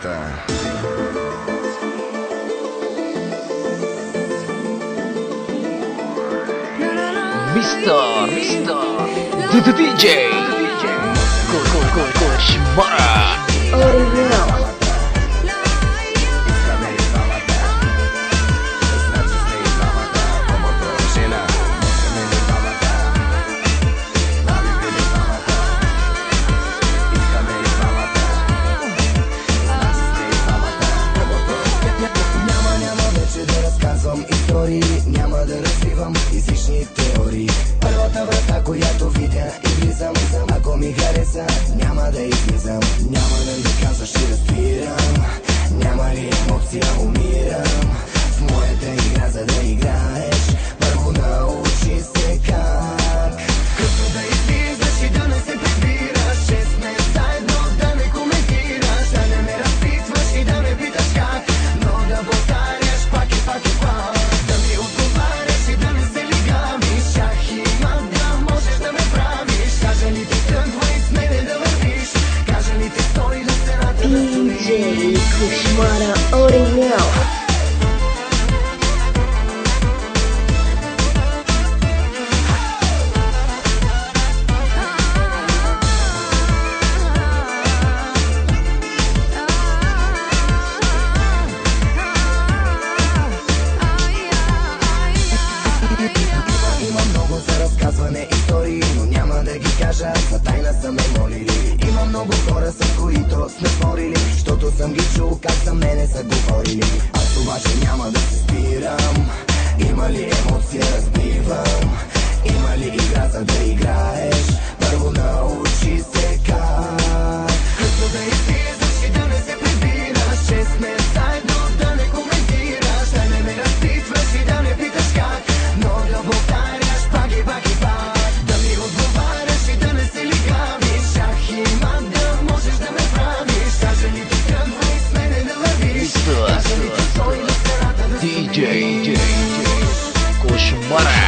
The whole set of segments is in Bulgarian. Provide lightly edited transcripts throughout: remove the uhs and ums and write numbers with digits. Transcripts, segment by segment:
двамата. Мистер диджей Кошмара оригинал. Няма да развивам излишни теории. Първата врата, която видя и влизам. Ако ми хареса, няма да излизам. Няма да ми казваш и разбирам. Няма ли емоция, умирам. В моята игра, за да играеш, първо научи се как. Като да излизаш и да не се прибираш. 6 сме заедно, да не коментираш. Да не ме разпитваш и да ме питаш как. Но да повтаряш пак и пак и пак. DJ Кошмара оригинал. Има много за разказване истории, но няма да ги кажа, за тайна са ме молили. Има много хора, с които сме спорили, защото съм ги чул как за мене са говорили. Аз обаче няма да се спирам. Има ли емоция, разбивам. Има ли игра, за да играеш, първо научи се как. Като да излизаш и да не се прибираш. 6 сме заедно, да не коментираш. Да не ме разпитваш и да не питаш как. Но да повтаряш пак и пак и пак. Да ми отговаряш и да не се лигавиш. Шах и мат, да можеш да ме правиш. Кажа ли ти тръгвай с мене да вървиш. Кажа ли ти стой на сцената да DJ Кошмара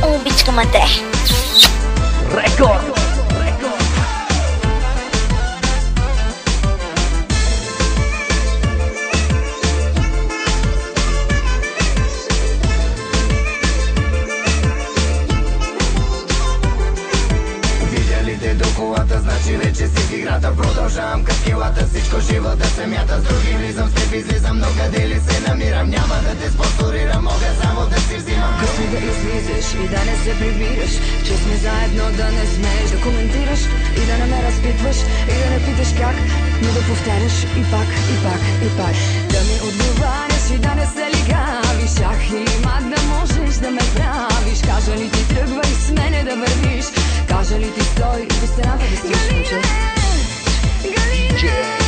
Обичкам те. Рекорд. до колата, значи вече си в играта. Продължавам като килата, всичко живо да се мята. С други влизам, с теб излизам, но къде ли се намирам? Няма да те спонсорирам, мога само да си взимам. Като да излизаш и да не се прибираш, че сме заедно, да не смееш да коментираш и да не ме разпитваш и да не питаш как, но да повтаряш и пак, и пак, и пак. Да ми отговаряш и да не се лигавиш. Ах и мак да можеш да ме правиш. Кажа ли ти тръгвай с мене да вървиш. Кажа ли ти стой до стената да стоиш, момче? DJ